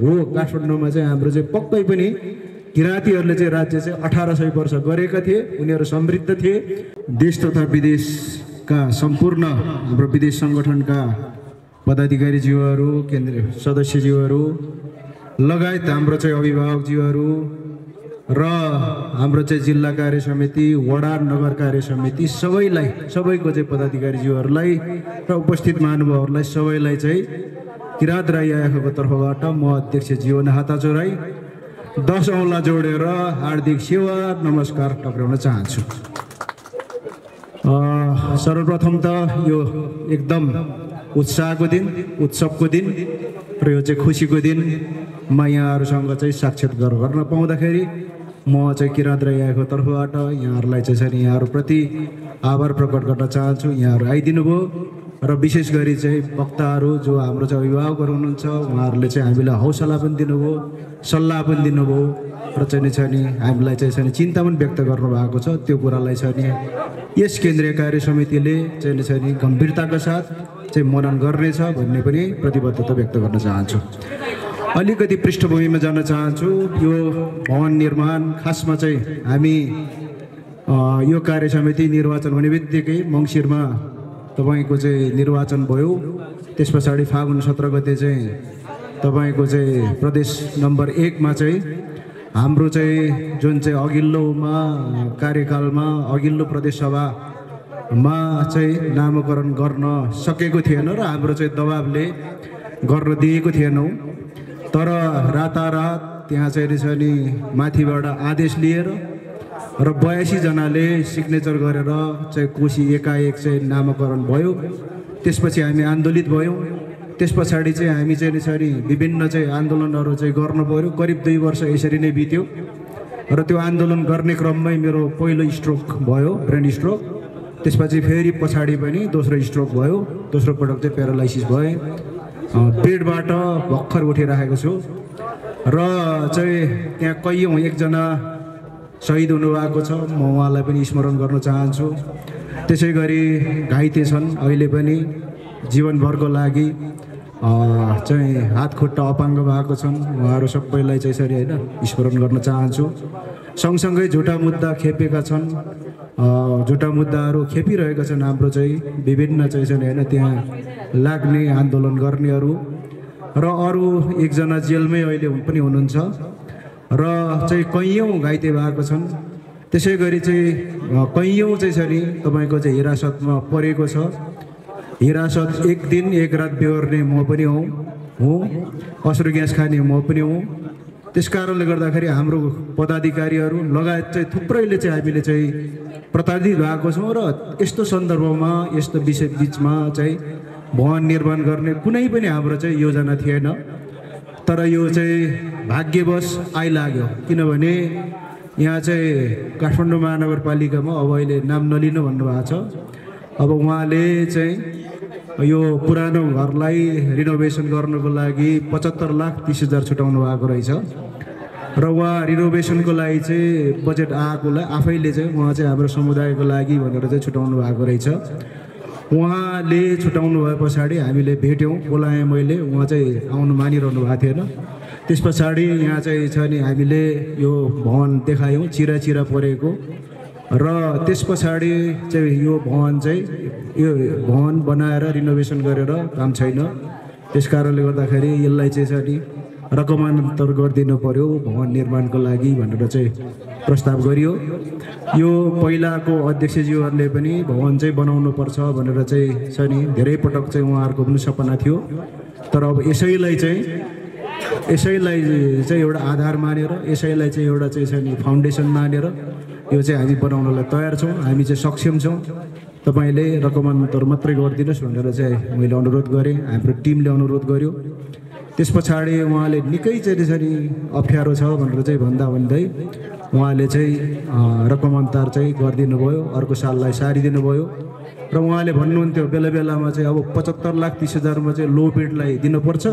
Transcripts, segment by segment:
हो काठमाडौँमा चाहिँ हाम्रो चाहिँ पक्कै पनि किराँतीहरूले चाहिँ राज्य चाहिँ 1800 वर्ष गरेका थिए। उनीहरू समृद्ध थिए। देश तथा विदेशका सम्पूर्ण हाम्रो विदेश सङ्गठनका पदाधिकारीज्यूहरू, केन्द्रीय सदस्यज्यूहरू लगायत हाम्रो चाहिँ अभिभावकज्यूहरू र हाम्रो चाहिँ जिल्ला कार्य समिति, वडा नगर कार्य समिति सबैको चाहिँ पदाधिकारीज्यूहरूलाई र उपस्थित महानुभावहरूलाई सबैलाई चाहिँ किराँत राई आँखाको तर्फबाट म अध्यक्ष जीवन हाताचो राई 10 औँला जोडेर हार्दिक सेवा नमस्कार टक्राउन चाहन्छु। सर्वप्रथम त यो एकदम उत्साहको दिन, उत्सवको दिन र यो चाहिँ खुसीको दिन म यहाँहरूसँग चाहिँ साक्षात्कार गर्न पाउँदाखेरि म चाहिँ किराँत राई आँखाको तर्फबाट यहाँहरूलाई चाहिँ यहाँहरूप्रति आभार प्रकट गर्न चाहन्छु। यहाँहरू आइदिनु भयो र विशेष गरी चाहिँ वक्ताहरू जो हाम्रो चाहिँ अभिभावकहरू हुनुहुन्छ उहाँहरूले चाहिँ हामीलाई हौसला पनि दिनुभयो, सल्लाह पनि दिनुभयो र चाहिँ हामीलाई चाहिँ चिन्ता पनि व्यक्त गर्नुभएको छ। त्यो कुरालाई चाहिँ यस केन्द्रीय कार्य समितिले चाहिँ गम्भीरताका साथ चाहिँ मनन गर्नेछ भन्ने पनि प्रतिबद्धता व्यक्त गर्न चाहन्छु। अलिकति पृष्ठभूमिमा जान चाहन्छु। यो भवन निर्माण खासमा चाहिँ हामी यो कार्य समिति निर्वाचन हुने बित्तिकै मङ्सिरमा तपाईको चाहिँ निर्वाचन भयो। त्यस पछाडि फागुन 17 गते चाहिँ तपाईको चाहिँ प्रदेश नम्बर 1 मा चाहिँ हाम्रो चाहिँ जुन चाहिँ अघिल्लोमा कार्यकालमा अघिल्लो प्रदेश सभामा चाहिँ नामाकरण गर्न सकेको थिएन र हाम्रो चाहिँ दबाबले गर्न दिएको थिएनौँ। तर रातारात त्यहाँ चाहिँ माथिबाट आदेश लिएर र 82 जनाले सिग्नेचर गरेर चाहिँ कोशी एकाएक चाहिँ नामाकरण भयो। त्यसपछि हामी आन्दोलित भयौँ। त्यस पछाडि चाहिँ हामी चाहिँ विभिन्न चाहिँ आन्दोलनहरू चाहिँ गर्नु पर्यो। करिब 2 वर्ष यसरी नै बित्यो र त्यो आन्दोलन गर्ने क्रममै मेरो पहिलो स्ट्रोक भयो, ब्रेन स्ट्रोक। त्यसपछि फेरि पछाडि पनि दोस्रो स्ट्रोक भयो। दोस्रो पटक चाहिँ प्यारालाइसिस भए। बेडबाट भर्खर उठिरहेको छु र चाहिँ त्यहाँ कैयौँ एकजना शहीद हुनुभएको छ। म उहाँलाई पनि स्मरण गर्न चाहन्छु। त्यसै गरी घाइते छन् अहिले पनि जीवनभरको लागि चाहिँ हात खुट्टा अपाङ्ग भएको छन्। उहाँहरू सबैलाई चाहिँ होइन स्मरण गर्न चाहन्छु। सँगसँगै झुटा मुद्दा खेपेका छन्। झुटा मुद्दाहरू खेपिरहेका छन् हाम्रो चाहिँ विभिन्न चाहिँ होइन त्यहाँ लाग्ने आन्दोलन गर्नेहरू र अरू एकजना जेलमै अहिले पनि हुनुहुन्छ र चाहिँ कैयौँ घाइते भएको छन्। त्यसै गरी चाहिँ कैयौँ चाहिँ तपाईँको चाहिँ हिरासतमा परेको छ। हिरासत 1 दिन 1 रात बेहोर्ने म पनि हुँ, अश्रु ग्यास खाने म पनि हुँ। त्यस कारणले गर्दाखेरि हाम्रो पदाधिकारीहरू लगायत चाहिँ थुप्रैले चाहिँ हामीले चाहिँ प्रताडित भएको छौँ र यस्तो सन्दर्भमा यस्तो विषय बिचमा चाहिँ भवन निर्माण गर्ने कुनै पनि हाम्रो चाहिँ योजना थिएन। तर यो चाहिँ भाग्यवश आइलाग्यो। किनभने यहाँ चाहिँ काठमाडौँ महानगरपालिकामा अब अहिले नाम नलिनु भन्नुभएको छ। अब उहाँले चाहिँ यो पुरानो घरलाई रिनोभेसन गर्नको लागि 75,30,000 छुटाउनु भएको रहेछ र उहाँ रिनोभेसनको लागि चाहिँ बजेट आएकोलाई आफैले चाहिँ उहाँ चाहिँ हाम्रो समुदायको लागि भनेर चाहिँ छुटाउनु भएको रहेछ। उहाँले छुटाउनु भए पछाडि हामीले भेट्यौँ, बोलाएँ मैले। उहाँ चाहिँ आउनु मानिरहनु भएको थिएन। त्यस पछाडि यहाँ चाहिँ छ नि हामीले यो भवन देखायौँ चिरा परेको र त्यस पछाडि चाहिँ यो भवन बनाएर रिनोभेसन गरेर काम छैन। त्यस कारणले गर्दाखेरि यसलाई चाहिँ छ नि रकमान्तर गरिदिनु पर्यो भवन निर्माणको लागि भनेर चाहिँ प्रस्ताव गरियो। यो पहिलाको अध्यक्षज्यूहरूले पनि भवन चाहिँ बनाउनु पर्छ भनेर चाहिँ छ नि धेरै पटक चाहिँ उहाँहरूको पनि सपना थियो। तर अब यसैलाई चाहिँ एउटा आधार मानेर यसैलाई चाहिँ एउटा चाहिँ छ नि फाउन्डेसन मानेर यो चाहिँ हामी बनाउनलाई तयार छौँ। हामी चाहिँ सक्षम छौँ। तपाईँले रकमान्तर मात्रै गरिदिनुहोस् भनेर चाहिँ मैले अनुरोध गरेँ। हाम्रो टिमले अनुरोध गर्यो। त्यस पछाडि उहाँले निकै चाहिँ अप्ठ्यारो छ भनेर चाहिँ भन्दै उहाँले चाहिँ रकमान्तर चाहिँ गरिदिनु भयो। अर्को साललाई सारिदिनु भयो र उहाँले भन्नुहुन्थ्यो बेला बेलामा चाहिँ अब 75,30,000मा चाहिँ लो बिडलाई दिनुपर्छ।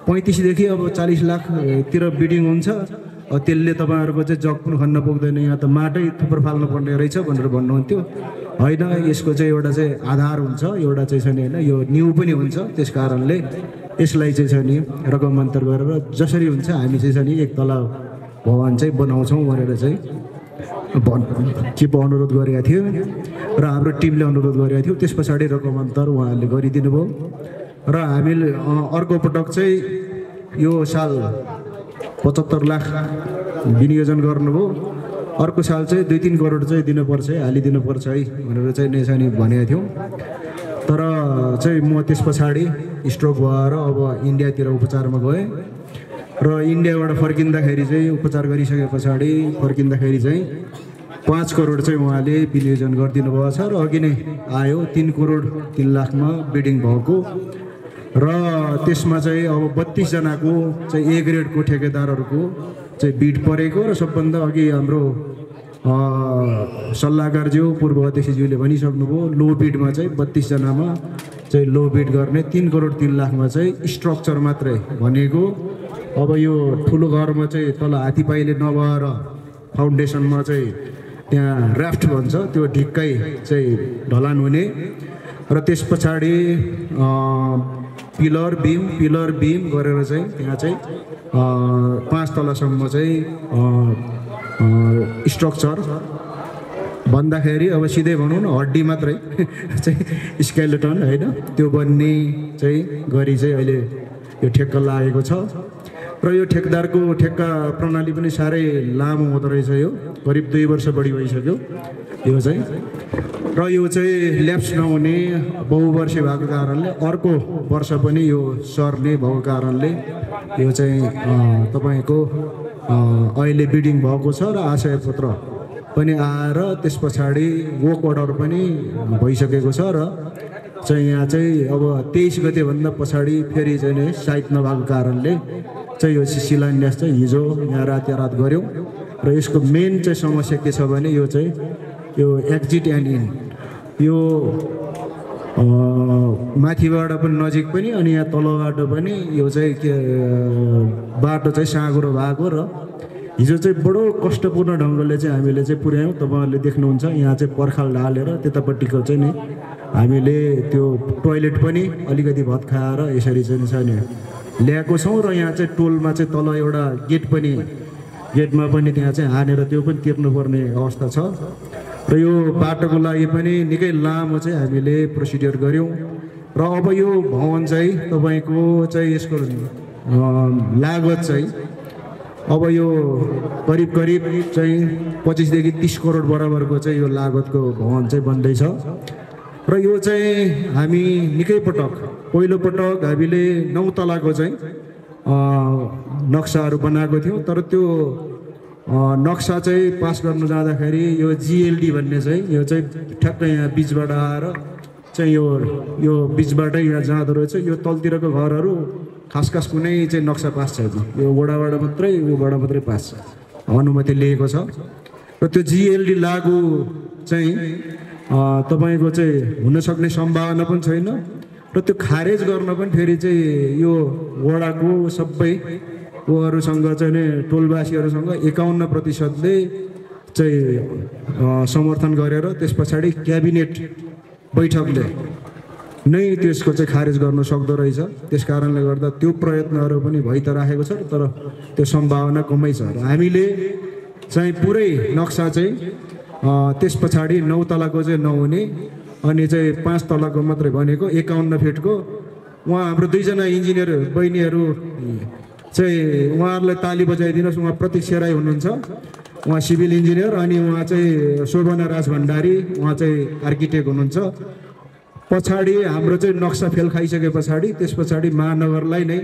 35 देखि अब 40 लाखतिर बिडिङ हुन्छ। त्यसले तपाईँहरूको चाहिँ जग पनि खन्न पुग्दैन। यहाँ त माटै थुप्रो फाल्नु पर्ने रहेछ भनेर भन्नुहुन्थ्यो। होइन, यसको चाहिँ एउटा चाहिँ आधार हुन्छ, एउटा चाहिँ छैन होइन, यो न्यू पनि हुन्छ। त्यस कारणले यसलाई चाहिँ छ नि रकमान्तर गरेर जसरी हुन्छ हामी चाहिँ छ नि एक तला भवन चाहिँ बनाउँछौँ भनेर चाहिँ अनुरोध गरेका थियो र हाम्रो टिमले अनुरोध गरेका थियो। त्यस पछाडि रकमान्तर उहाँहरूले गरिदिनु भयो र हामीले अर्को पटक चाहिँ यो साल 75 लाख विनियोजन गर्नुभयो। अर्को साल चाहिँ 2-3 करोड चाहिँ दिनुपर्छ है, हालिदिनुपर्छ है भनेर चाहिँ नेसानी भनेको थियौँ। तर चाहिँ म त्यस पछाडि स्ट्रोक भएर अब इन्डियातिर उपचारमा गएँ र इन्डियाबाट फर्किँदाखेरि चाहिँ उपचार गरिसके पछाडि फर्किँदाखेरि चाहिँ 5 करोड चाहिँ उहाँले विनियोजन गरिदिनु भएको छ र अघि नै आयो 3 करोड 3 लाखमा बिडिङ भएको र त्यसमा चाहिँ अब 32 जनाको चाहिँ ए ग्रेडको ठेकेदारहरूको चाहिँ बिड परेको र सबभन्दा अघि हाम्रो सल्लाहकारज्यू पूर्व अध्यक्षज्यूले भनिसक्नुभयो लो बिडमा चाहिँ 32 जनामा चाहिँ लो बिड गर्ने 3 करोड 3 लाखमा चाहिँ स्ट्रक्चर मात्रै भनेको। अब यो ठुलो घरमा चाहिँ तल हात्तीपाइले नभएर फाउन्डेसनमा चाहिँ त्यहाँ ऱ्याफ्ट भन्छ त्यो ढिक्कै चाहिँ ढलान हुने र त्यस पछाडि पिलर बिम गरेर चाहिँ त्यहाँ चाहिँ 5 तलासम्म चाहिँ स्ट्रक्चर भन्दाखेरि अब सिधै भनौँ न हड्डी मात्रै चाहिँ स्केलेटन होइन त्यो बन्ने चाहिँ गरी चाहिँ अहिले यो ठेक्का लागेको छ र यो ठेकदारको ठेक्का प्रणाली पनि साह्रै लामो हुँदो रहेछ। यो करिब 2 वर्ष बढी भइसक्यो यो चाहिँ र यो चाहिँ ल्याप्स नहुने बहुवर्षे भएको कारणले अर्को वर्ष पनि यो सर्ने भएको कारणले यो चाहिँ तपाईँको अहिले बिडिङ भएको छ र आशय पत्र पनि आएर त्यस पछाडि वर्क अर्डर पनि भइसकेको छ र चाहिँ यहाँ चाहिँ अब 23 गतेभन्दा पछाडि फेरि चाहिँ साइट नभएको कारणले चाहिँ यो शिलान्यास चाहिँ हिजो यहाँ रात गऱ्यौँ र यसको मेन चाहिँ समस्या के छ भने यो चाहिँ यो एक्जिट एन्ड इन यो माथिबाट पनि नजिक पनि अनि यहाँ तलबाट पनि यो चाहिँ के बाटो चाहिँ साँघुरो भएको र हिजो चाहिँ बडो कष्टपूर्ण ढङ्गले चाहिँ हामीले चाहिँ पुर्यायौँ। तपाईँहरूले देख्नुहुन्छ यहाँ चाहिँ पर्खाल ढालेर त्यतापट्टिको चाहिँ नि हामीले त्यो टोइलेट पनि अलिकति भत्काएर यसरी चाहिँ छैन ल्याएको छौँ र यहाँ चाहिँ टोलमा चाहिँ तल एउटा गेटमा पनि त्यहाँ चाहिँ हानेर त्यो पनि तिर्नुपर्ने अवस्था छ र यो बाटोको लागि पनि निकै लामो चाहिँ हामीले प्रोसिडियर गऱ्यौँ र अब यो भवन चाहिँ तपाईँको चाहिँ यसको लागत चाहिँ अब यो करिब चाहिँ 25 देखि 30 करोड बराबरको चाहिँ यो लागतको भवन चाहिँ बन्दैछ र यो चाहिँ हामी निकै पटक पहिलो पटक हामीले 9 तलाको चाहिँ नक्साहरू बनाएको थियौँ तर त्यो नक्सा चाहिँ पास गर्न जाँदाखेरि यो जिएलडी भन्ने चाहिँ यो चाहिँ ठ्याक्कै यहाँ बिचबाट आएर चाहिँ यो बिचबाटै यहाँ जाँदो रहेछ। यो तलतिरको घरहरू खास कुनै चाहिँ नक्सा पास छैन, यो वडाबाट मात्रै उबाट मात्रै पास अनुमति लिएको छ र त्यो जिएलडी लागु चाहिँ तपाईँको चाहिँ हुन सक्ने सम्भावना पनि छैन र त्यो खारेज गर्न पनि फेरि चाहिँ यो वडाको सबै उहाँहरूसँग चाहिँ नि टोलवासीहरूसँग 51% चाहिँ समर्थन गरेर त्यस पछाडि क्याबिनेट बैठकले नै त्यसको चाहिँ खारेज गर्न सक्दो रहेछ। त्यस कारणले गर्दा त्यो प्रयत्नहरू पनि भइ त राखेको छ तर त्यो सम्भावना कमै छ र हामीले चाहिँ पुरै नक्सा चाहिँ त्यस पछाडि 9 तलाको चाहिँ नहुने अनि चाहिँ 5 तलाको मात्रै भनेको 51 फिटको उहाँ हाम्रो 2 जना इन्जिनियर बहिनीहरू चाहिँ उहाँहरूलाई ताली बजाइदिनुहोस्। उहाँ प्रतीक्षा राई हुनुहुन्छ, उहाँ सिभिल इन्जिनियर, अनि उहाँ चाहिँ शोभना राज भण्डारी उहाँ चाहिँ आर्किटेक्ट हुनुहुन्छ। पछाडि हाम्रो चाहिँ नक्सा फेल खाइसके पछाडि त्यस पछाडि महानगरलाई नै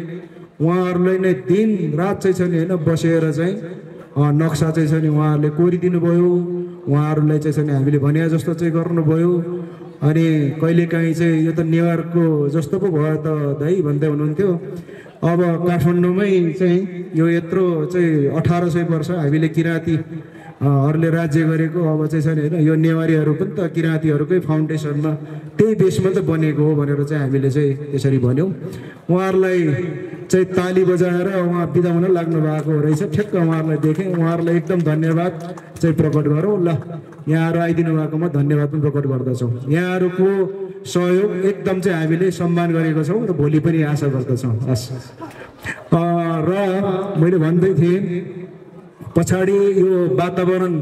उहाँहरूलाई नै दिन रात चाहिँ छ नि होइन बसेर चाहिँ नक्सा चाहिँ छ नि उहाँहरूले कोरिदिनु भयो। उहाँहरूलाई चाहिँ छ नि हामीले भने जस्तो चाहिँ गर्नुभयो। अनि कहिलेकाहीँ चाहिँ यो त नेवारको जस्तो पो भयो त दाइ भन्दै हुनुहुन्थ्यो। अब काठमाडौँमै चाहिँ यो यत्रो चाहिँ 1800 वर्ष हामीले किराँतीहरूले राज्य गरेको अब चाहिँ छ नि होइन यो नेवारीहरू पनि त किराँतीहरूकै फाउन्डेसनमा त्यही बेसमा त बनेको हो भनेर चाहिँ हामीले चाहिँ यसरी भन्यौँ। उहाँहरूलाई चाहिँ ताली बजाएर उहाँ बिदा हुन लाग्नु भएको रहेछ। ठ्याक्क उहाँहरूलाई देखेँ, उहाँहरूलाई एकदम धन्यवाद चाहिँ प्रकट गरौँ। ल यहाँहरू आइदिनु भएकोमा धन्यवाद पनि प्रकट गर्दछौँ। यहाँहरूको सहयोग एकदम चाहिँ हामीले सम्मान गरेको छौँ र भोलि पनि आशा गर्दछौँ। हस् र मैले भन्दै थिएँ पछाडि यो वातावरण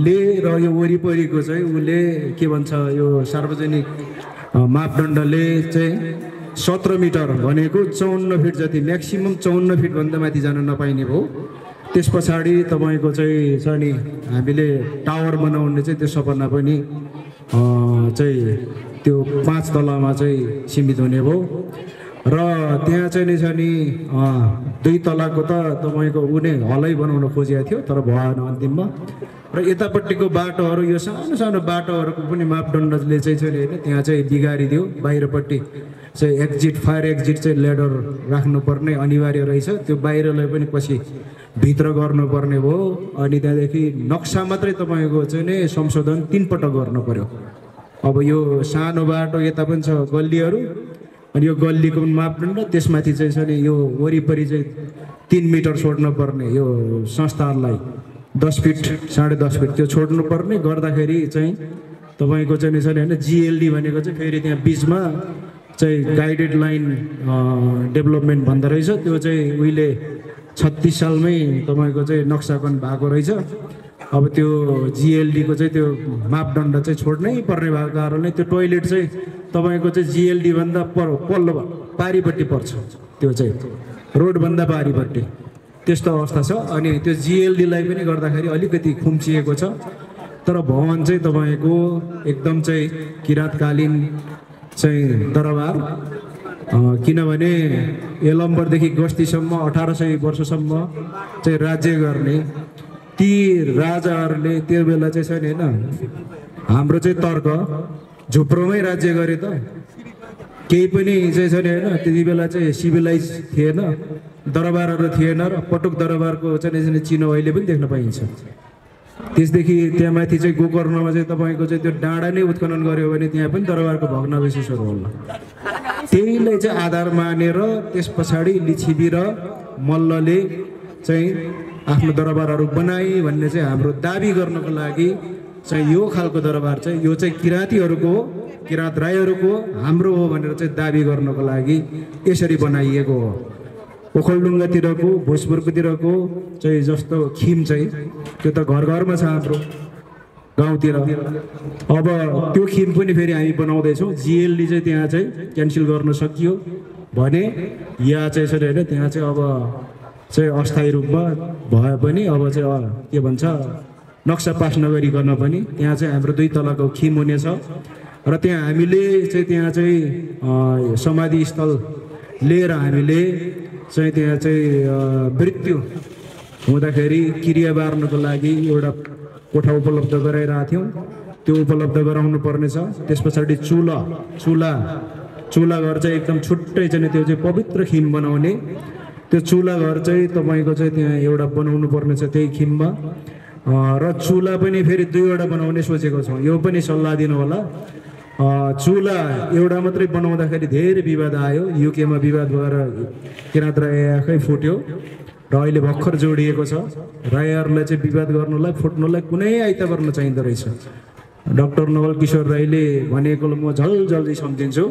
ले र यो वरिपरिको चाहिँ उसले के भन्छ यो सार्वजनिक मापदण्डले चाहिँ 17 मिटर भनेको 54 फिट जति म्याक्सिमम 54 फिट भन्दा माथि जान नपाइने भयो। त्यस पछाडि तपाईँको चाहिँ छ नि हामीले टावर बनाउने चाहिँ त्यो सपना पनि चाहिँ त्यो 5 तलामा चाहिँ सीमित हुने भयो र त्यहाँ चाहिँ नि छ नि 2 तलाको त तपाईँको उनी हलै बनाउन खोजेको थियो तर भएन अन्तिममा। र यतापट्टिको बाटोहरू यो सानो सानो बाटोहरूको पनि मापदण्डले चाहिँ छैन होइन त्यहाँ चाहिँ बिगारिदियो। बाहिरपट्टि चाहिँ एक्जिट फायर एक्जिट चाहिँ ल्याडर राख्नुपर्ने अनिवार्य रहेछ, त्यो बाहिरलाई पनि पछि भित्र गर्नुपर्ने भयो। अनि त्यहाँदेखि नक्सा मात्रै तपाईँको चाहिँ नि संशोधन 3 पटक गर्नु पर्यो। अब यो सानो बाटो यता पनि छ गल्लीहरू अनि यो गल्लीको मापदण्ड त्यसमाथि चाहिँ छ नि यो वरिपरि चाहिँ 3 मिटर छोड्नु पर्ने यो संस्थाहरूलाई 10 फिट 10.5 फिट त्यो छोड्नु पर्ने गर्दाखेरि चाहिँ तपाईँको चाहिँ छ नि होइन जिएलडी भनेको चाहिँ फेरि त्यहाँ बिचमा चाहिँ गाइडेड लाइन डेभलपमेन्ट भन्दो रहेछ। त्यो चाहिँ उहिले 36 सालमै तपाईँको चाहिँ नक्साकन भएको रहेछ। अब त्यो जिएलडीको चाहिँ त्यो मापदण्ड चाहिँ छोड्नै पर्ने भएको कारणले त्यो टोइलेट चाहिँ तपाईँको चाहिँ जिएलडी भन्दा पल्लो पारिपट्टि पर्छ, त्यो चाहिँ रोडभन्दा पारिपट्टि त्यस्तो अवस्था छ। अनि त्यो जिएलडीलाई पनि गर्दाखेरि अलिकति खुम्चिएको छ तर भवन चाहिँ तपाईँको एकदम चाहिँ किराँतकालीन चाहिँ दरबार, किनभने यलम्बरदेखि गस्तीसम्म 1800 वर्षसम्म चाहिँ राज्य गर्ने ती राजाहरूले त्यो बेला चाहिँ छैन होइन हाम्रो चाहिँ तर्क झुप्रोमै राज्य गरे त केही पनि चाहिँ छैन होइन त्यति बेला चाहिँ सिभिलाइज थिएन, दरबारहरू थिएन र पटुक दरबारको चाहिँ चिनो अहिले पनि देख्न पाइन्छ। त्यसदेखि त्यहाँ माथि चाहिँ गोकर्णमा चाहिँ तपाईँको चाहिँ त्यो डाँडा नै उत्खनन गर्यो भने त्यहाँ पनि दरबारको भग्नावशेषहरू होला। त्यहीलाई चाहिँ आधार मानेर त्यस पछाडि लिच्छवी र मल्लले चाहिँ आफ्नो दरबारहरू बनाए भन्ने चाहिँ हाम्रो दाबी गर्नको लागि चाहिँ यो खालको दरबार चाहिँ यो चाहिँ किराँतीहरूको किराँत राईहरूको हाम्रो हो भनेर चाहिँ दाबी गर्नको लागि यसरी बनाइएको हो। ओखलढुङ्गातिरको भोजपुरकोतिरको चाहिँ जस्तो खिम चाहिँ त्यो त घर घरमा छ हाम्रो गाउँतिर। अब त्यो खिम पनि फेरि हामी बनाउँदैछौँ। जिएलडी चाहिँ त्यहाँ चाहिँ क्यान्सल गर्न सकियो भने या चाहिँ यसरी होइन त्यहाँ चाहिँ अब चाहिँ अस्थायी रूपमा भए पनि अब चाहिँ के भन्छ नक्सा पास नगरिकन पनि त्यहाँ चाहिँ हाम्रो 2 तलाको खिम हुनेछ र त्यहाँ हामीले चाहिँ त्यहाँ चाहिँ समाधि स्थल लिएर हामीले चाहिँ त्यहाँ चाहिँ मृत्यु हुँदाखेरि क्रिया बार्नको लागि एउटा कोठा उपलब्ध गराइरहेको थियौँ, त्यो उपलब्ध गराउनु पर्नेछ। त्यस पछाडि चुला घर चाहिँ एकदम छुट्टै चाहिँ त्यो चाहिँ पवित्र खिम बनाउने त्यो चुला घर चाहिँ तपाईँको चाहिँ त्यहाँ एउटा बनाउनु पर्नेछ त्यही खिममा। र चुला पनि फेरि 2वटा बनाउने सोचेको छौँ, यो पनि सल्लाह दिनु होला। चुला एउटा मात्रै बनाउँदाखेरि धेरै विवाद आयो, युकेमा विवाद भएर किराँत राई आँखै फुट्यो र अहिले भर्खर जोडिएको छ। राईहरूलाई चाहिँ विवाद गर्नुलाई फुट्नुलाई कुनै आइतबार नचाहिँदो रहेछ। डाक्टर नवल किशोर राईले भनेको म जल्दी सम्झिन्छु।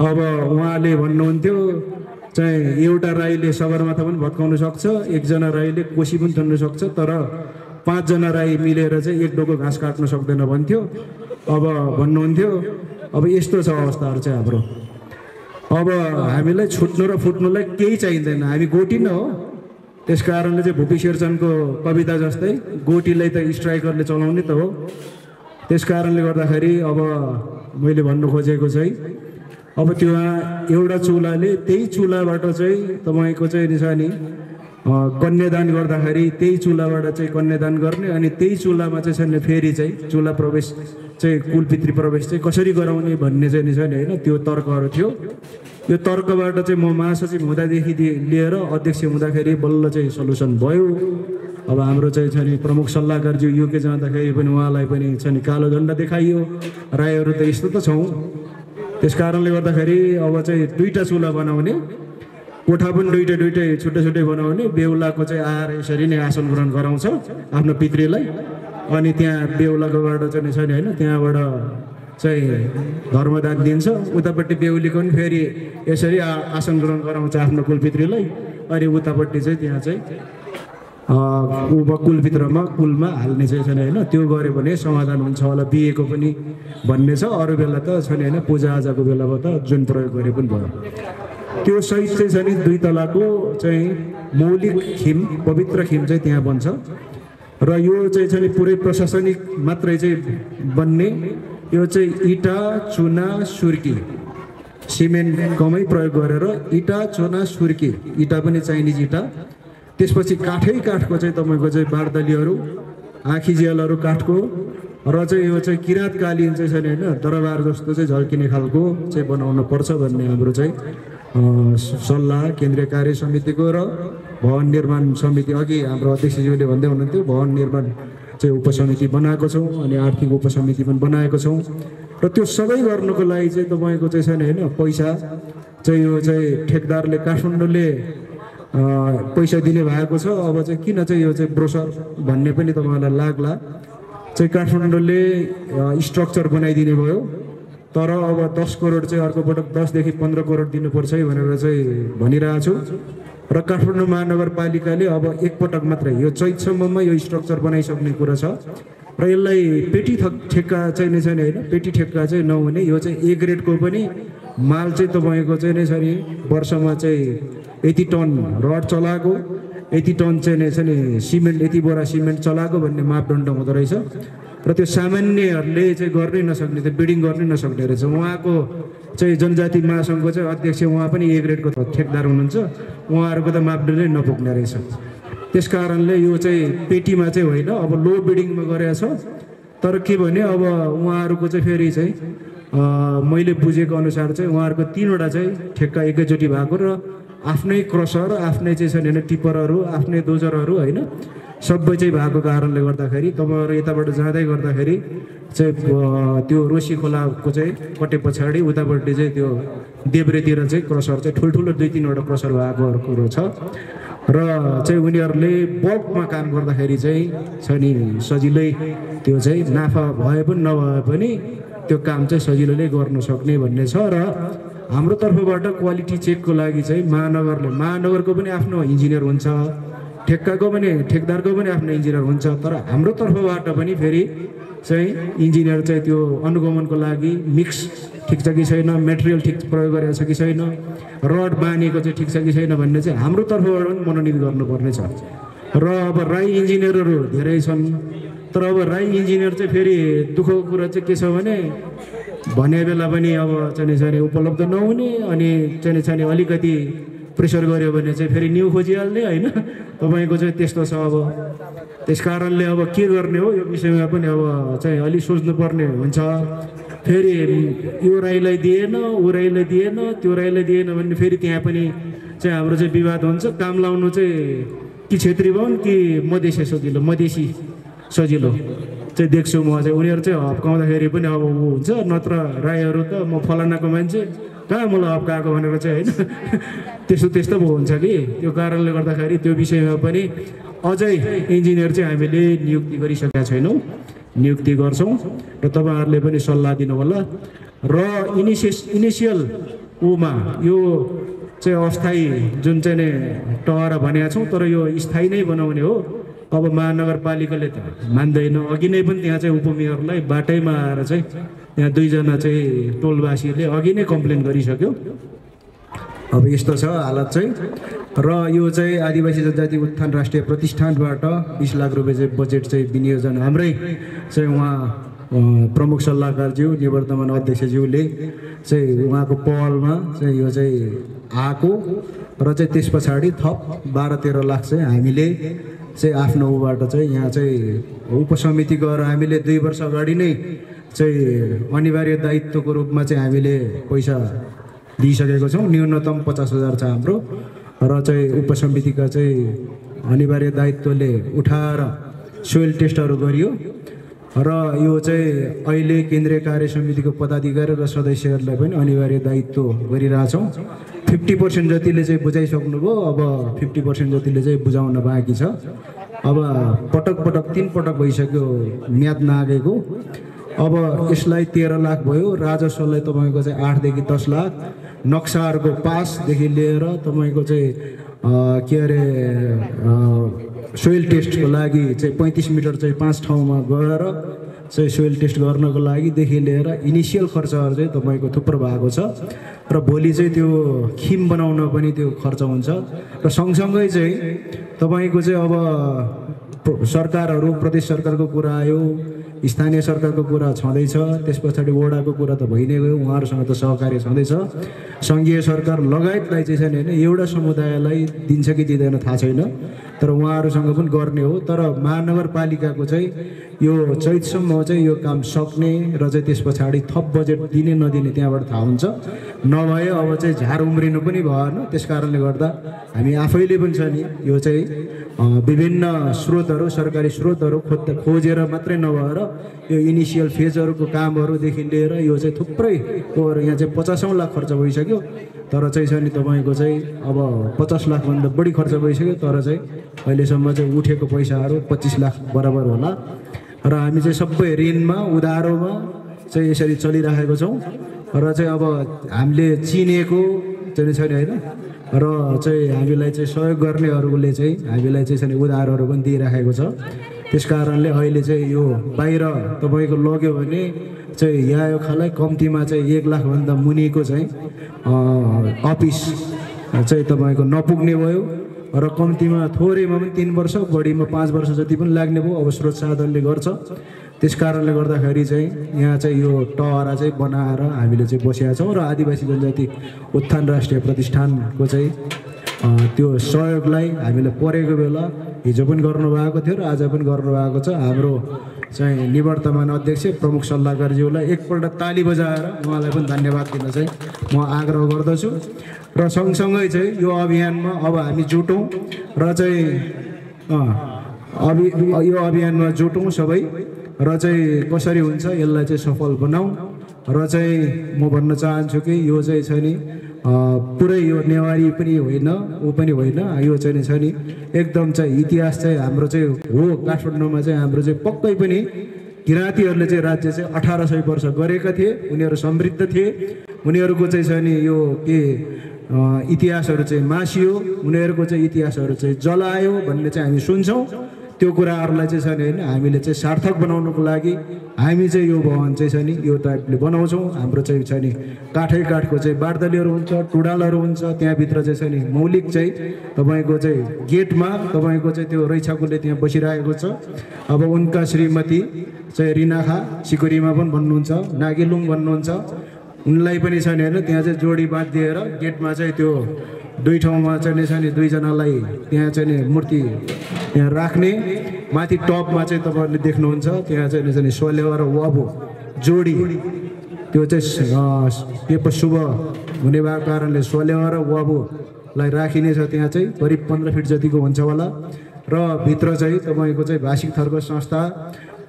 अब उहाँले भन्नुहुन्थ्यो चाहिँ एउटा राईले सगरमाथा पनि भत्काउन सक्छ, एकजना राईले कोसी पनि थन्नु सक्छ, तर 5 जना राई मिलेर चाहिँ एक डोको घाँस काट्न सक्दैन भन्थ्यो। अब भन्नुहुन्थ्यो अब यस्तो छ अवस्थाहरू चाहिँ हाम्रो। अब हामीलाई छुट्नु र फुट्नुलाई केही चाहिँदैन, हामी गोटी न हो। त्यस कारणले चाहिँ भुपी शेरचनको कविता जस्तै गोटीलाई त स्ट्राइकरले चलाउने त हो। त्यस कारणले गर्दाखेरि अब मैले भन्नु खोजेको चाहिँ अब त्यो एउटा चुलाले त्यही चुलाबाट चाहिँ तपाईँको चाहिँ निशानी कन्यादान गर्दाखेरि त्यही चुलाबाट चाहिँ कन्यादान गर्ने अनि त्यही चुलामा चाहिँ फेरि चाहिँ चुला प्रवेश चाहिँ कुलपितृ प्रवेश चाहिँ कसरी गराउने भन्ने चाहिँ निशानी होइन त्यो तर्कहरू थियो। यो तर्कबाट चाहिँ म महासचिव हुँदादेखि लिएर अध्यक्ष हुँदाखेरि बल्ल चाहिँ सल्युसन भयो। अब हाम्रो चाहिँ छ नि प्रमुख सल्लाहकारज्यू युके जाँदाखेरि पनि उहाँलाई पनि छ नि कालो झन्डा देखाइयो, राईहरू त यस्तो त छौँ। त्यस कारणले गर्दाखेरि अब चाहिँ 2टा चुला बनाउने, कोठा पनि दुइटै छुट्टै बनाउने, बेहुलाको चाहिँ आएर यसरी नै आसन ग्रहण गराउँछ आफ्नो पितृलाई अनि त्यहाँ बेहुलाकोबाट चाहिँ छैन होइन त्यहाँबाट चाहिँ धर्मदान दिन्छ, उतापट्टि बेहुलीको पनि फेरि यसरी आसन ग्रहण गराउँछ आफ्नो कुलपितृलाई। अनि उतापट्टि चाहिँ त्यहाँ चाहिँ कुलपित्रमा कुलमा हाल्ने चाहिँ छैन होइन, त्यो गऱ्यो भने समाधान हुन्छ होला बिहेको पनि भन्ने छ। अरू बेला त छैन होइन, पूजाआजाको बेलामा त जुन प्रयोग गरे पनि भयो। त्यो सहित चाहिँ छ नि 2 तलाको चाहिँ मौलिक खिम पवित्र खिम चाहिँ त्यहाँ बन्छ। र यो चाहिँ छ नि पुरै प्रशासनिक मात्रै चाहिँ बन्ने, यो चाहिँ इँटा चुना सुर्की सिमेन्ट कमै प्रयोग गरेर इँटा चुना सुर्की, इँटा पनि चाइनिज इँटा, त्यसपछि काठको चाहिँ तपाईँको चाहिँ बारदलीहरू आँखीजियालहरू काठको, र चाहिँ यो चाहिँ किराँतकालीन चाहिँ छैन होइन दरबार जस्तो चाहिँ झल्किने खालको चाहिँ बनाउनु पर्छ भन्ने हाम्रो चाहिँ सल्लाह केन्द्रीय कार्य समितिको र भवन निर्माण समिति। अघि हाम्रो अध्यक्षज्यूले भन्दै हुनुहुन्थ्यो भवन निर्माण चाहिँ उपसमिति बनाएको छौँ, अनि आर्थिक उपसमिति पनि बनाएको छौँ। र त्यो सबै गर्नुको लागि चाहिँ तपाईँको चाहिँ छैन होइन पैसा चाहिँ यो चाहिँ ठेकदारले काठमाडौँले पैसा दिने भएको छ। अब चाहिँ किन चाहिँ यो चाहिँ ब्रोसर भन्ने पनि तपाईँलाई लाग्ला, चाहिँ काठमाडौँले स्ट्रक्चर बनाइदिने भयो, तर अब 10 करोड चाहिँ अर्को पटक 10 देखि 15 करोड दिनुपर्छ है भनेर चाहिँ भनिरहेको छु। र काठमाडौँ महानगरपालिकाले अब एकपटक मात्रै यो चैतसम्ममा यो स्ट्रक्चर बनाइसक्ने कुरा छ। र यसलाई पेटी ठेक्का चाहिँ नै छैन होइन, पेटी ठेक्का चाहिँ नहुने, यो चाहिँ ए ग्रेडको पनि माल चाहिँ तपाईँको चाहिँ नै छ नि वर्षमा चाहिँ यति टन रड चलाएको, यति टन चाहिँ नै छ नि सिमेन्ट, यति बोरा सिमेन्ट चलाएको भन्ने मापदण्ड हुँदो रहेछ। र त्यो सामान्यहरूले चाहिँ गर्नै नसक्ने, त्यो बिडिङ गर्नै नसक्ने रहेछ। उहाँको चाहिँ जनजाति महासङ्घको चाहिँ अध्यक्ष उहाँ पनि ए ग्रेडको ठेकदार हुनुहुन्छ, उहाँहरूको त मापदण्डै नपुग्ने रहेछ। त्यस कारणले यो चाहिँ पेटीमा चाहिँ होइन, अब लो बिडिङमा गरेको छ। तर के भने अब उहाँहरूको चाहिँ फेरि चाहिँ मैले बुझेको अनुसार चाहिँ उहाँहरूको 3वटा चाहिँ ठेक्का एकैचोटि भएको, र आफ्नै क्रसर, आफ्नै चाहिँ छैन टिपरहरू, आफ्नै डोजरहरू होइन, सबै चाहिँ भएको कारणले गर्दाखेरि तपाईँहरू यताबाट जाँदै गर्दाखेरि चाहिँ त्यो रोसी खोलाको चाहिँ कटे पछाडि उतापट्टि चाहिँ त्यो देब्रेतिर चाहिँ क्रसर चाहिँ ठुल्ठुलो 2-3वटा क्रसर भएको कुरो छ। र चाहिँ उनीहरूले बल्कमा काम गर्दाखेरि चाहिँ छ नि सजिलै त्यो चाहिँ नाफा भए पनि नभए पनि त्यो काम चाहिँ सजिलोले गर्न सक्ने भन्ने छ। र हाम्रो तर्फबाट क्वालिटी चेकको लागि चाहिँ महानगरको पनि आफ्नो इन्जिनियर हुन्छ, ठेक्काको पनि ठेकदारको पनि आफ्नो इन्जिनियर हुन्छ, तर हाम्रो तर्फबाट पनि फेरि चाहिँ इन्जिनियर चाहिँ त्यो अनुगमनको लागि मिक्स ठिक छ कि छैन, मेटेरियल ठिक प्रयोग गरेको छ कि छैन, रड बाँधेको चाहिँ ठिक छ कि छैन भन्ने चाहिँ हाम्रो तर्फबाट पनि मनोनित गर्नुपर्ने छ। र अब राई इन्जिनियरहरू धेरै छन्, तर अब राई इन्जिनियर चाहिँ फेरि दुःखको कुरा चाहिँ के छ भने बेला पनि अब चाहिँ उपलब्ध नहुने, अनि चाहिँ अलिकति प्रेसर गऱ्यो भने चाहिँ फेरि न्यू खोजिहाल्ने होइन, तपाईँको चाहिँ त्यस्तो छ। अब त्यस कारणले अब के गर्ने हो यो विषयमा पनि अब चाहिँ अलिक सोच्नुपर्ने हुन्छ। फेरि यो राईलाई दिएन, ऊ राईलाई दिएन, त्यो राईलाई दिएन भने फेरि त्यहाँ पनि चाहिँ हाम्रो चाहिँ विवाद हुन्छ। काम लाउनु चाहिँ कि छेत्री बाहुन कि मधेसी सजिलो चाहिँ देख्छु म चाहिँ। उनीहरू चाहिँ हप्काउँदाखेरि पनि अब ऊ हुन्छ, नत्र राईहरू त म फलानाको मान्छे कहाँ मलाई हप्काएको भनेर चाहिँ होइन त्यस्तो पो हुन्छ कि। त्यो कारणले गर्दाखेरि त्यो विषयमा पनि अझै इन्जिनियर चाहिँ हामीले नियुक्ति गरिसकेका छैनौँ, नियुक्ति गर्छौँ र तपाईँहरूले पनि सल्लाह दिनु होला। र इनिसियल ऊमा यो चाहिँ अस्थायी जुन चाहिँ नै टहरा भनेका छौँ, तर यो स्थायी नै बनाउने हो। अब महानगरपालिकाले त मान्दैन, अघि नै पनि त्यहाँ चाहिँ उपमेयरलाई बाटैमा आएर चाहिँ त्यहाँ 2जना चाहिँ टोलवासीले अघि नै कम्प्लेन गरिसक्यो। अब यस्तो छ हालत चाहिँ। र यो चाहिँ आदिवासी जनजाति उत्थान राष्ट्रिय प्रतिष्ठानबाट 20 लाख रुपियाँ चाहिँ बजेट चाहिँ विनियोजन हाम्रै चाहिँ उहाँ प्रमुख सल्लाहकारज्यू निवर्तमान अध्यक्षज्यूले चाहिँ उहाँको पहलमा चाहिँ यो चाहिँ आएको, र चाहिँ त्यस पछाडि थप 12-13 लाख चाहिँ हामीले चाहिँ आफ्नो ऊबाट चाहिँ यहाँ चाहिँ उपसमिति गएर हामीले 2 वर्ष अगाडि नै चाहिँ अनिवार्य दायित्वको रूपमा चाहिँ हामीले पैसा दिइसकेको छौँ। न्यूनतम 50,000 छ हाम्रो, र चाहिँ उपसमितिका चाहिँ अनिवार्य दायित्वले उठाएर सोइल टेस्टहरू गरियो। र यो चाहिँ अहिले केन्द्रीय कार्य समितिको पदाधिकारी र सदस्यहरूलाई पनि अनिवार्य दायित्व गरिरहेछौँ। 50% जतिले चाहिँ बुझाइसक्नुभयो, अब 50% जतिले चाहिँ बुझाउन बाँकी छ। अब पटक 3 पटक भइसक्यो म्याद नआगेको। अब यसलाई 13 लाख भयो, राजस्वलाई तपाईँको चाहिँ 8 देखि 10 लाख, नक्साहरूको पासदेखि लिएर तपाईँको चाहिँ के अरे सोइल टेस्टको लागि चाहिँ 35 मिटर चाहिँ 5 ठाउँमा गएर चाहिँ सोइल टेस्ट गर्नको लागिदेखि लिएर इनिसियल खर्चहरू चाहिँ तपाईँको थुप्रो भएको छ र भोलि चाहिँ त्यो खिम बनाउन पनि त्यो खर्च हुन्छ र सँगसँगै चाहिँ तपाईँको चाहिँ अब सरकारहरू प्रदेश सरकारको कुरा आयो, स्थानीय सरकारको कुरा छँदैछ, त्यस पछाडि वडाको कुरा त भइ नै गयो, उहाँहरूसँग त सहकार्य छँदैछ, सङ्घीय सरकार लगायतलाई चाहिँ छैन होइन एउटा समुदायलाई दिन्छ कि दिँदैन थाहा छैन, तर उहाँहरूसँग पनि गर्ने हो। तर महानगरपालिकाको चाहिँ यो चैतसम्म चाहिँ यो काम सक्ने र चाहिँ त्यस पछाडि थप बजेट दिने नदिने त्यहाँबाट थाहा हुन्छ। नभए अब चाहिँ झार उम्रिनु पनि भएन। त्यस कारणले गर्दा हामी आफैले पनि छ नि यो चाहिँ विभिन्न स्रोतहरू सरकारी स्रोतहरू खोजेर मात्रै नभएर यो इनिसियल फेजहरूको कामहरूदेखि लिएर यो चाहिँ थुप्रै यहाँ चाहिँ 50औं लाख खर्च भइसक्यो, तर चाहिँ छ नि तपाईँको चाहिँ अब 50 लाखभन्दा बढी खर्च भइसक्यो, तर चाहिँ अहिलेसम्म चाहिँ उठेको पैसाहरू 25 लाख बराबर होला र हामी चाहिँ सबै ऋणमा उधारोमा चाहिँ यसरी चलिरहेको छौँ र चाहिँ अब हामीले चिनेको चाहिँ छैन होइन र चाहिँ हामीलाई चाहिँ सहयोग गर्नेहरूले चाहिँ हामीलाई चाहिँ छैन उधारहरू पनि दिइराखेको छ। त्यस कारणले अहिले चाहिँ यो बाहिर तपाईँको लग्यो भने चाहिँ यहाँ यो खालाई कम्तीमा चाहिँ 1 लाखभन्दा मुनिको चाहिँ अफिस चाहिँ तपाईँको नपुग्ने भयो र कम्तीमा थोरैमा पनि 3 वर्ष बढीमा 5 वर्ष जति पनि लाग्ने भयो। अब स्रोत साधनले गर्छ, त्यस कारणले गर्दाखेरि चाहिँ यहाँ चाहिँ यो टहरा चाहिँ बनाएर हामीले चाहिँ बसेका छौँ र आदिवासी जनजाति उत्थान राष्ट्रिय प्रतिष्ठानको चाहिँ त्यो सहयोगलाई हामीले परेको बेला हिजो पनि गर्नुभएको थियो र आज पनि गर्नुभएको छ। हाम्रो चाहिँ निवर्तमान अध्यक्ष प्रमुख सल्लाहकारज्यूलाई एकपल्ट ताली बजाएर उहाँलाई पनि धन्यवाद दिन चाहिँ म आग्रह गर्दछु। र सँगसँगै चाहिँ यो अभियानमा अब हामी जुटौँ र चाहिँ यो अभियानमा जुटौँ सबै र चाहिँ कसरी हुन्छ यसलाई चाहिँ सफल बनाऊ र चाहिँ म भन्न चाहन्छु कि यो चाहिँ छ नि पुरै यो नेवारी पनि होइन ऊ पनि होइन, यो चाहिँ छ नि एकदम चाहिँ इतिहास चाहिँ हाम्रो चाहिँ हो। काठमाडौँमा चाहिँ हाम्रो चाहिँ पक्कै पनि किराँतीहरूले चाहिँ राज्य चाहिँ 1800 वर्ष गरेका थिए, उनीहरू समृद्ध थिए, उनीहरूको चाहिँ छ नि यो के इतिहासहरू चाहिँ मासियो, उनीहरूको चाहिँ इतिहासहरू चाहिँ जलायो भन्ने चाहिँ हामी सुन्छौँ। त्यो कुराहरूलाई चाहिँ छ नि होइन हामीले चाहिँ सार्थक बनाउनुको लागि हामी चाहिँ यो भवन चाहिँ छ नि यो टाइपले बनाउँछौँ। हाम्रो चाहिँ छ नि काठको चाहिँ बारदलीहरू हुन्छ, टुडालहरू हुन्छ, त्यहाँभित्र चाहिँ छ नि मौलिक चाहिँ तपाईँको चाहिँ गेटमा तपाईँको चाहिँ त्यो रैछाकुले त्यहाँ बसिरहेको छ। अब उनका श्रीमती चाहिँ रिनाखा सिकुरीमा पनि भन्नुहुन्छ, नागेलुङ भन्नुहुन्छ, उनलाई पनि छ नि होइन त्यहाँ चाहिँ जोडी बाँधिदिएर गेटमा चाहिँ त्यो 2 ठाउँमा चाहिँ छ नि 2 जनालाई त्यहाँ चाहिँ नि मूर्ति त्यहाँ राख्ने। माथि टपमा चाहिँ तपाईँहरूले देख्नुहुन्छ त्यहाँ चाहिँ नि सोलेवा र वाबो जोडी त्यो चाहिँ पेपर शुभ हुने भएको कारणले सोलेवा र वाबोलाई राखिने छ। त्यहाँ चाहिँ करिब 15 फिट जतिको हुन्छ होला र भित्र चाहिँ तपाईँको चाहिँ भाषिक थरको संस्था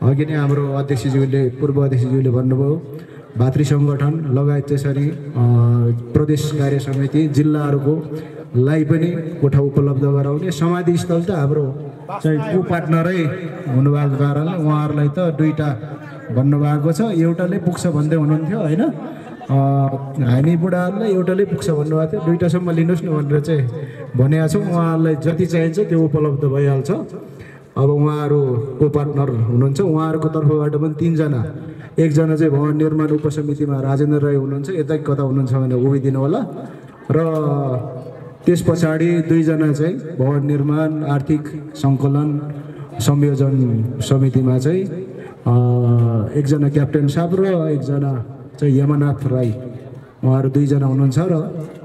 अघि नै हाम्रो अध्यक्षज्यूले पूर्व अध्यक्षज्यूले भन्नुभयो भातृ सङ्गठन लगायत त्यसरी प्रदेश कार्य समिति जिल्लाहरूको लाई पनि कोठा उपलब्ध गराउने। समाधि स्थल त हाम्रो चाहिँ को पार्टनरै हुनुभएको कारणले उहाँहरूलाई त 2टा भन्नुभएको छ, एउटाले पुग्छ भन्दै हुनुहुन्थ्यो होइन, हामी बुढाहरूलाई एउटाले पुग्छ भन्नुभएको थियो, 2टासम्म लिनुहोस् न भनेर चाहिँ भनेका छौँ। उहाँहरूलाई जति चाहिन्छ त्यो उपलब्ध भइहाल्छ। अब उहाँहरू को पार्टनर हुनुहुन्छ, उहाँहरूको तर्फबाट पनि 3 जना, एकजना चाहिँ भवन निर्माण उपसमितिमा राजेन्द्र राई हुनुहुन्छ, यतै कता हुनुहुन्छ भने उभिदिनु होला, र त्यस पछाडि 2 जना चाहिँ भवन निर्माण आर्थिक सङ्कलन संयोजन समितिमा चाहिँ एकजना क्याप्टेन साहब र एकजना चाहिँ यमनाथ राई, उहाँहरू 2 जना हुनुहुन्छ र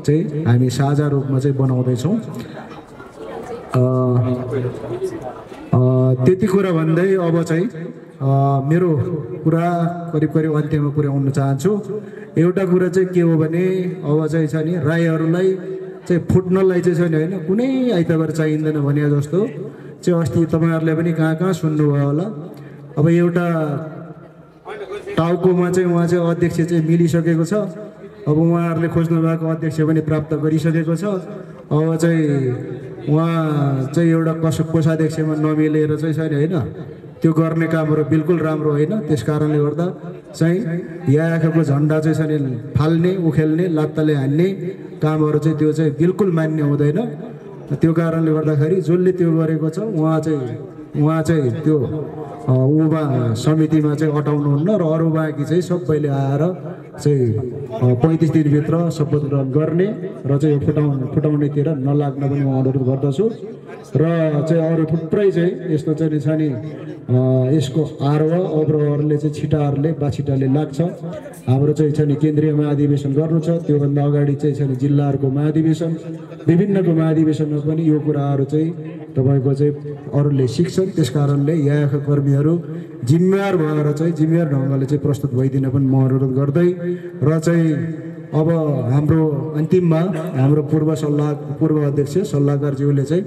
चाहिँ हामी साझा रूपमा चाहिँ बनाउँदैछौँ। त्यति कुरा भन्दै अब चाहिँ मेरो कुरा करिब अन्त्यमा पुर्याउन चाहन्छु। एउटा कुरा चाहिँ के हो भने अब चाहिँ छ नि राईहरूलाई चाहिँ फुट्नलाई चाहिँ छैन होइन कुनै आइतबार चाहिँदैन भने जस्तो चाहिँ अस्ति तपाईँहरूले पनि कहाँ सुन्नुभयो होला। अब एउटा टाउकोमा चाहिँ उहाँ चाहिँ अध्यक्ष चाहिँ मिलिसकेको छ, अब उहाँहरूले खोज्नु भएको अध्यक्ष पनि प्राप्त गरिसकेको छ। अब चाहिँ उहाँ चाहिँ एउटा कोषाध्यक्षमा नमिलेर चाहिँ छैन होइन त्यो गर्ने कामहरू बिल्कुल राम्रो होइन। त्यस कारणले गर्दा चाहिँ याखको झन्डा चाहिँ छ नि फाल्ने उखेल्ने लात्ताले हान्ने कामहरू चाहिँ त्यो चाहिँ बिल्कुल मान्य हुँदैन। त्यो कारणले गर्दाखेरि जसले त्यो गरेको छ उहाँ चाहिँ त्यो उमा समितिमा चाहिँ अटाउनुहुन्न र अरू बाँकी चाहिँ सबैले आएर चाहिँ 35 दिनभित्र शपथ ग्रहण गर्ने र चाहिँ फुटाउनेतिर नलाग्न पनि म अनुरोध गर्दछु। र चाहिँ अरू थुप्रै चाहिँ यस्तो चाहिँ छ नि यसको आरोह अवरोहहरूले चाहिँ छिटाहरूले बाछिटाले लाग्छ। हाम्रो चाहिँ छ नि केन्द्रीय महाधिवेशन गर्नु छ, त्योभन्दा अगाडि चाहिँ छ नि जिल्लाहरूको महाधिवेशन, विभिन्नको महाधिवेशनमा पनि यो कुराहरू चाहिँ तपाईँको चाहिँ अरूले सिक्छन्। त्यस कारणले यहाँका कर्मीहरू जिम्मेवार भएर चाहिँ जिम्मेवार ढङ्गले चाहिँ प्रस्तुत भइदिन पनि म अनुरोध गर्दै र चाहिँ अब हाम्रो अन्तिममा हाम्रो पूर्व अध्यक्ष सल्लाहकारज्यूले चाहिँ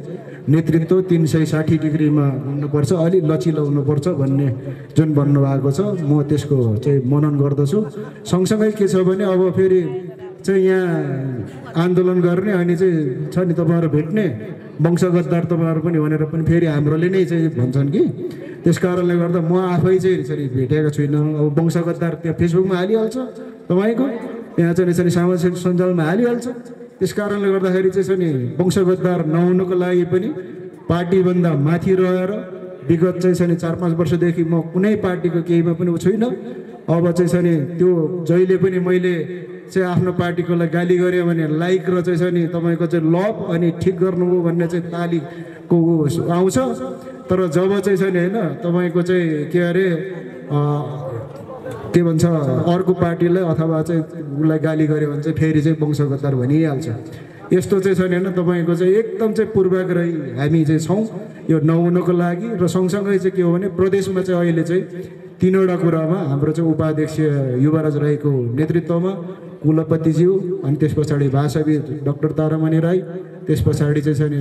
नेतृत्व 360 डिग्रीमा हुनुपर्छ, अलि लचिलो हुनुपर्छ भन्ने जुन भन्नुभएको छ म त्यसको चाहिँ मनन गर्दछु। सँगसँगै के छ भने अब फेरि चाहिँ यहाँ आन्दोलन गर्ने अनि चाहिँ छ नि तपाईँहरू भेट्ने वंशगतदार तपाईँहरू पनि भनेर पनि फेरि हाम्रोले नै चाहिँ भन्छन् कि त्यस कारणले गर्दा म आफै चाहिँ यसरी भेटेको छुइनँ। अब वंशगतदार त्यहाँ फेसबुकमा हालिहाल्छ, तपाईँको यहाँ चाहिँ सामाजिक सञ्जालमा हालिहाल्छ। त्यस कारणले गर्दाखेरि चाहिँ छ नि वंशगतदार नहुनुको लागि पनि पार्टीभन्दा माथि रहेर विगत चाहिँ छ नि 4-5 वर्षदेखि म कुनै पार्टीको केहीमा पनि छुइनँ। अब चाहिँ छ नि त्यो जहिले पनि मैले चाहिँ आफ्नो पार्टीकोलाई गाली गरेँ भने लाइक र चाहिँ छ नि तपाईँको चाहिँ लभ अनि ठिक गर्नुभयो भन्ने चाहिँ तालीको आउँछ। तर जब चाहिँ छ नि होइन तपाईँको चाहिँ के अरे के भन्छ अर्को पार्टीलाई अथवा चाहिँ उसलाई गाली गर्यो भने चाहिँ फेरि चाहिँ वंशगतदार भनिहाल्छ। यस्तो चाहिँ छ नि होइन तपाईँको चाहिँ एकदम चाहिँ पूर्वाग्रही हामी चाहिँ छौँ यो नहुनको लागि। र सँगसँगै चाहिँ के हो भने प्रदेशमा चाहिँ अहिले चाहिँ 3वटा कुरामा हाम्रो चाहिँ उपाध्यक्ष युवराज राईको नेतृत्वमा कुलपतिज्यू अनि त्यस पछाडि भाषाविद डाक्टर तारामणि राई, त्यस पछाडि चाहिँ छ नि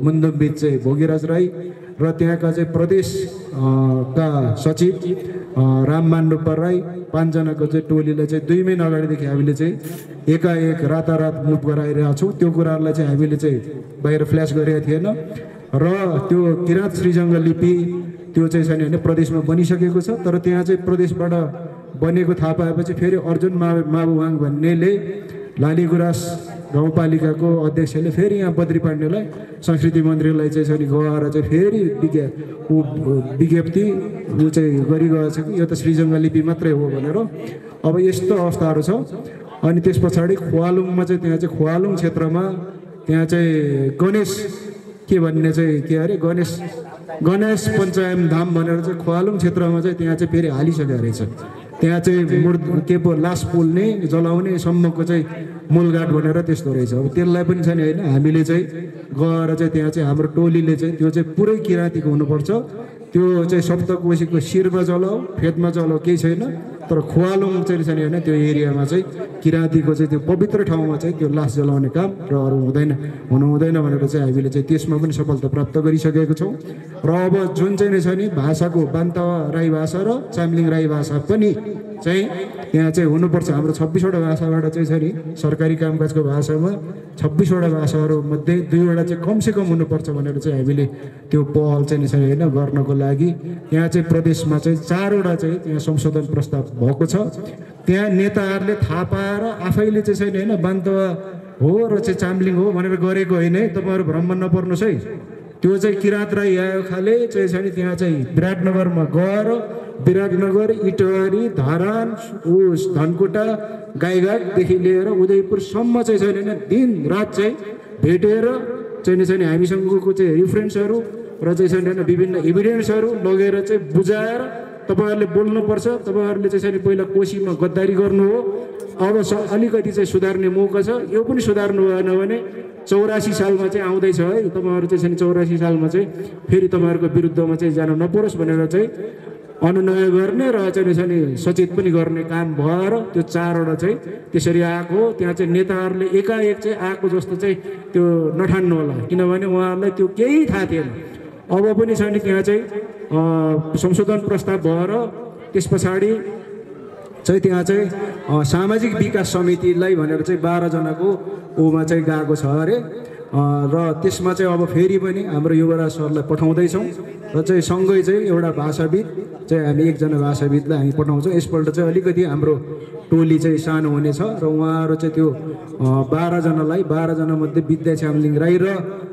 मुन्दुमविद चाहिँ भोगीराज राई र त्यहाँका चाहिँ प्रदेश का सचिव राममान्डुप्पा राई 5 जनाको चाहिँ टोलीलाई चाहिँ 2 महिना अगाडिदेखि हामीले चाहिँ एकाएक रातारात मुभ गराइरहेको छौँ। त्यो कुराहरूलाई चाहिँ हामीले चाहिँ बाहिर फ्ल्यास गरेको थिएन र त्यो किराँत श्रीजङ्ग लिपि त्यो चाहिँ छ नि होइन प्रदेशमा बनिसकेको छ। तर त्यहाँ चाहिँ प्रदेशबाट बनेको थाहा पाएपछि फेरि अर्जुन माबुवाङ भन्नेले लालीगुराँस गाउँपालिकाको अध्यक्षले फेरि यहाँ बद्री पाण्डेलाई संस्कृति मन्त्रीलाई चाहिँ छ नि गएर चाहिँ फेरि विज्ञप्ति चाहिँ गरिगएको छ कि यो त श्रीजङ्ग लिपि मात्रै हो भनेर। अब यस्तो अवस्थाहरू छ। अनि त्यस पछाडि ख्वालुङमा चाहिँ त्यहाँ चाहिँ ख्वालुङ क्षेत्रमा त्यहाँ चाहिँ गणेश के भन्ने चाहिँ के अरे गणेश पञ्चायम धाम भनेर चाहिँ ख्वालुङ क्षेत्रमा चाहिँ त्यहाँ चाहिँ फेरि हालिसकेको रहेछ। त्यहाँ चाहिँ के पो लास पोल्ने जलाउने सम्मको चाहिँ मूलघाट भनेर त्यस्तो रहेछ। अब त्यसलाई पनि छ नि होइन हामीले चाहिँ गएर चाहिँ त्यहाँ चाहिँ हाम्रो टोलीले चाहिँ त्यो चाहिँ पुरै किराँतीको हुनुपर्छ। त्यो चाहिँ सप्तकोशीको शिरमा जलाऊ फेदमा जलाऊ केही छैन, तर ख्वालुङ चाहिँ छ नि होइन त्यो एरियामा चाहिँ किराँतीको चाहिँ त्यो पवित्र ठाउँमा चाहिँ त्यो लास जलाउने काम र अरू हुनु हुँदैन भनेर चाहिँ हामीले चाहिँ त्यसमा पनि सफलता प्राप्त गरिसकेको छौँ। र अब जुन चाहिँ छ नि भाषाको बान्तवा राई भाषा र चाम्लिङ राई भाषा पनि चाहिँ त्यहाँ चाहिँ हुनुपर्छ। हाम्रो 26वटा भाषाबाट चाहिँ छ नि सरकारी कामकाजको भाषामा 26वटा भाषाहरूमध्ये 2वटा चाहिँ कमसेकम हुनुपर्छ भनेर चाहिँ हामीले त्यो पहल चाहिँ छ होइन गर्नको लागि यहाँ चाहिँ प्रदेशमा चाहिँ 4वटा चाहिँ त्यहाँ संशोधन प्रस्ताव भएको छ। त्यहाँ नेताहरूले थाहा पाएर आफैले चाहिँ छैन होइन बान्तवा हो र चाहिँ चाम्लिङ हो भनेर गरेको होइन है, तपाईँहरू भ्रममा नपर्नुहोस् है। त्यो चाहिँ किराँत राई आयो खाले चाहिँ छ नि त्यहाँ चाहिँ विराटनगरमा गएर विराटनगर इटहरी धरान धनकुटा गाईघाटदेखि लिएर उदयपुरसम्म चाहिँ छैन होइन दिन रात चाहिँ भेटेर चाहिँ छैन हामीसँगको चाहिँ रिफरेन्सहरू र चाहिँ छैन होइन विभिन्न इभिडेन्सहरू लगेर चाहिँ बुझाएर तपाईँहरूले बोल्नुपर्छ। तपाईँहरूले चाहिँ छैन पहिला कोशीमा गद्दारी गर्नु हो, अब अलिकति चाहिँ सुधार्ने मौका छ। यो पनि सुधार्नु भएन भने 84 सालमा चाहिँ आउँदैछ है, तपाईँहरू चाहिँ छैन 84 सालमा चाहिँ फेरि तपाईँहरूको विरुद्धमा चाहिँ जान नपरोस् भनेर चाहिँ अनुनय गर्ने र चाहिँ सचेत पनि गर्ने काम भएर त्यो 4वटा चाहिँ त्यसरी आएको। त्यहाँ चाहिँ नेताहरूले एकाएक चाहिँ आएको जस्तो चाहिँ त्यो नठान्नु होला, किनभने उहाँहरूलाई त्यो केही थाहा थिएन। अब पनि छ नि त्यहाँ चाहिँ संशोधन प्रस्ताव भएर त्यस पछाडि चाहिँ त्यहाँ चाहिँ सामाजिक विकास समितिलाई भनेर चाहिँ 12 जनाको ओमा चाहिँ गएको छ अरे। र त्यसमा चाहिँ अब फेरि पनि हाम्रो युवराज सरलाई पठाउँदैछौँ र चाहिँ सँगै चाहिँ एउटा भाषाविद चाहिँ हामी एकजना भाषाविदलाई हामी पठाउँछौँ। यसपल्ट चाहिँ अलिकति हाम्रो टोली चाहिँ सानो हुनेछ र उहाँहरू चाहिँ त्यो 12 मध्ये विद्या छ्यामलिङ राई र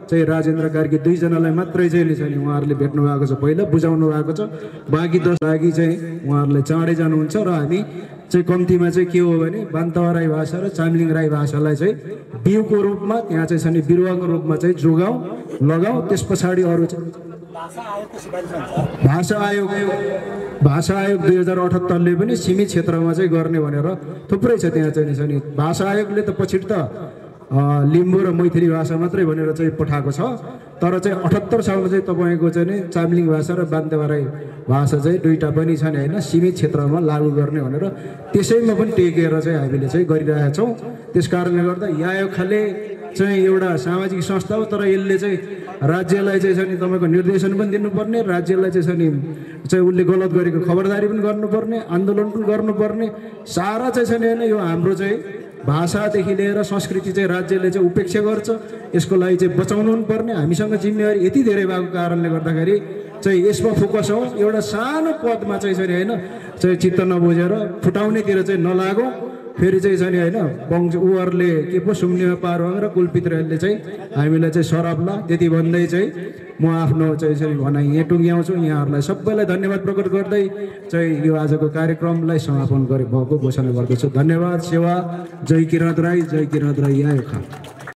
चाहिँ राजेन्द्र कार्की 2 जनालाई मात्रै चाहिँ उहाँहरूले भेट्नु भएको छ, पहिला बुझाउनु भएको छ। बाँकी 10 लागि चाहिँ उहाँहरूले चाँडै जानुहुन्छ र हामी चाहिँ कम्तीमा चाहिँ के हो भने बान्तवा राई भाषा र चामलिङ राई भाषालाई चाहिँ बिउको रूपमा त्यहाँ चाहिँ छ नि बिरुवाको रूपमा चाहिँ जोगाउँ लगाउँ। त्यस पछाडि अरू चाहिँ भाषा आयोग 2078ले पनि सीमित क्षेत्रमा चाहिँ गर्ने भनेर थुप्रै छ त्यहाँ चाहिँ छ नि। भाषा आयोगले त पछि त लिम्बू र मैथिली भाषा मात्रै भनेर चाहिँ पठाएको छ, तर चाहिँ 78 सालमा चाहिँ तपाईँको चाहिँ नि चामलिङ भाषा र बान्तवा राई भाषा चाहिँ दुईटा पनि छन् होइन, सीमित क्षेत्रमा लागू गर्ने भनेर त्यसैमा पनि टेकेर चाहिँ हामीले चाहिँ गरिरहेका छौँ। त्यस कारणले गर्दा यायोखाले चाहिँ एउटा सामाजिक संस्था हो, तर यसले चाहिँ राज्यलाई चाहिँ छ नि तपाईँको निर्देशन पनि दिनुपर्ने, राज्यलाई चाहिँ छ नि चाहिँ उसले गलत गरेको खबरदारी पनि गर्नुपर्ने, आन्दोलन पनि गर्नुपर्ने, सारा चाहिँ छ नि होइन। यो हाम्रो चाहिँ भाषादेखि लिएर संस्कृति चाहिँ राज्यले चाहिँ उपेक्षा गर्छ, यसको लागि चाहिँ बचाउनु पनि पर्ने। हामीसँग जिम्मेवारी यति धेरै भएको कारणले गर्दाखेरि चाहिँ यसमा फोकस हौँ। एउटा सानो पदमा चाहिँ छ नि होइन चाहिँ चित्त नबुझेर फुटाउनेतिर चाहिँ नलागौँ। फेरि चाहिँ छ नि होइन वंश उहरूले के पो सुम्नेमा पार भनेर कुलपित्रहरूले चाहिँ हामीलाई चाहिँ सराप्ला। त्यति भन्दै चाहिँ म आफ्नो चाहिँ भनाइ यहाँ टुङ्ग्याउँछु। यहाँहरूलाई सबैलाई धन्यवाद प्रकट गर्दै चाहिँ यो आजको कार्यक्रमलाई समापन गरे भएको घोषणा गर्दछु। धन्यवाद। सेवा। जय किरण राई, जय किरण राई आयो खा।